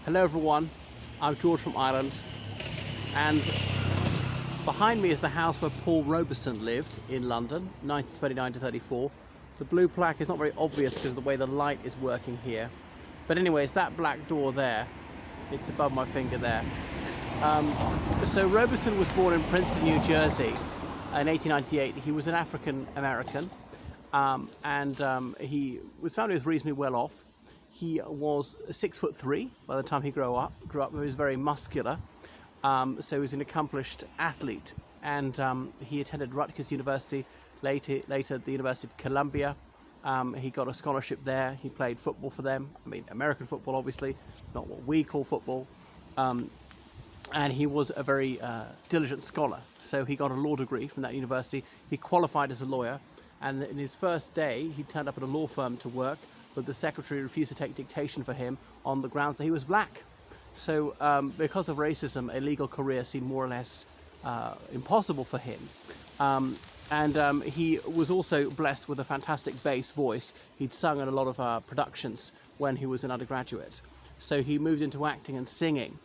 Hello everyone, I'm George from Ireland, and behind me is the house where Paul Robeson lived in London, 1929 to 34. The blue plaque is not very obvious because of the way the light is working here. But anyway, it's that black door there. It's above my finger there. So Robeson was born in Princeton, New Jersey in 1898. He was an African American, and he was family was reasonably well off. He was 6'3" by the time he grew up. He was very muscular, so he was an accomplished athlete, and he attended Rutgers University, later the University of Columbia. He got a scholarship there. He played football for them. I mean, American football, obviously, not what we call football. And he was a very diligent scholar. So he got a law degree from that university. He qualified as a lawyer, and in his first day, he turned up at a law firm to work, but the secretary refused to take dictation for him on the grounds that he was black. So because of racism, a legal career seemed more or less impossible for him. And he was also blessed with a fantastic bass voice. He'd sung in a lot of productions when he was an undergraduate. So he moved into acting and singing,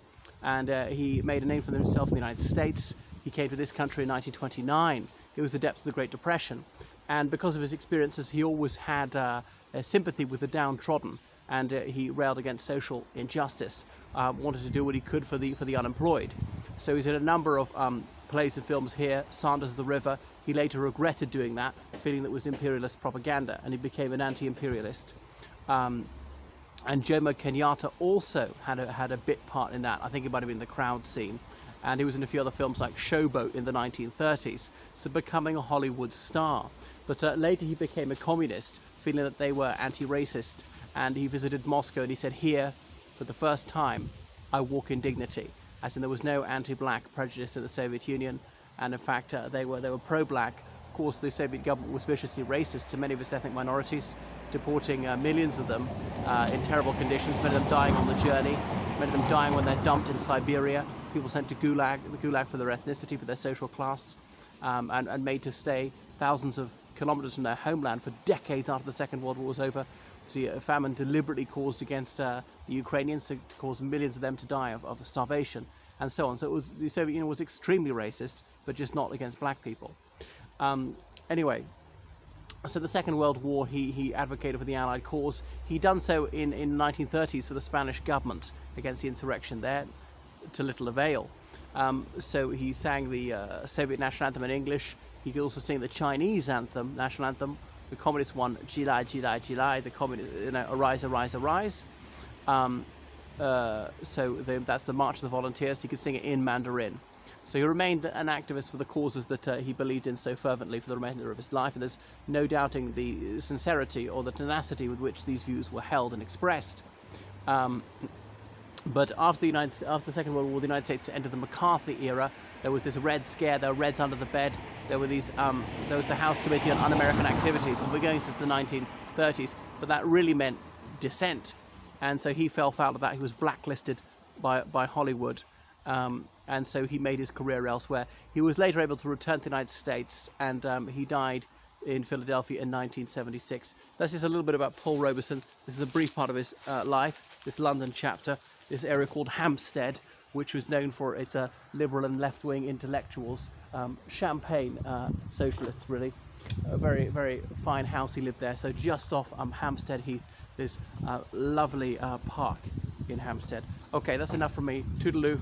and he made a name for himself in the United States. He came to this country in 1929. It was the depths of the Great Depression. And because of his experiences, he always had a sympathy with the downtrodden, and he railed against social injustice, wanted to do what he could for the unemployed. So he's in a number of plays and films here, Sanders the River. He later regretted doing that, feeling that it was imperialist propaganda, and he became an anti-imperialist. And Jomo Kenyatta also had a bit part in that. I think it might have been the crowd scene. And he was in a few other films like Showboat in the 1930s, so becoming a Hollywood star. But later he became a communist, feeling that they were anti-racist, and he visited Moscow and he said, "Here, for the first time, I walk in dignity," as in there was no anti-black prejudice in the Soviet Union, and in fact they were pro-black. Of course, the Soviet government was viciously racist to many of its ethnic minorities, deporting millions of them in terrible conditions, many of them dying on the journey, many of them dying when they're dumped in Siberia, people sent to the Gulag for their ethnicity, for their social class, and made to stay thousands of kilometers from their homeland for decades after the Second World War was over. See, a famine deliberately caused against the Ukrainians to cause millions of them to die of starvation, and so on. So the Soviet Union was extremely racist, but just not against black people. Anyway, so the Second World War, he advocated for the Allied cause. He done so in the 1930s for the Spanish government against the insurrection there, to little avail. So he sang the Soviet national anthem in English. He could also sing the Chinese anthem, national anthem, the communist one, Jilai, Jilai, Jilai, the communist, arise, arise, arise. That's the March of the Volunteers. He could sing it in Mandarin. So he remained an activist for the causes that he believed in so fervently for the remainder of his life, and there's no doubting the sincerity or the tenacity with which these views were held and expressed. But after the Second World War, the United States entered the McCarthy era. There was this Red Scare. There were Reds under the bed. There were these. There was the House Committee on Un-American Activities. We've been going since the 1930s, but that really meant dissent, and so he fell foul of that. He was blacklisted by Hollywood, and so he made his career elsewhere. He was later able to return to the United States, and he died in Philadelphia in 1976. That's just a little bit about Paul Robeson. This is a brief part of his life, this London chapter, this area called Hampstead, which was known for its liberal and left-wing intellectuals, champagne socialists, really. A very, very fine house he lived there. So just off Hampstead Heath, this lovely park in Hampstead. Okay, that's enough from me. Toodaloo.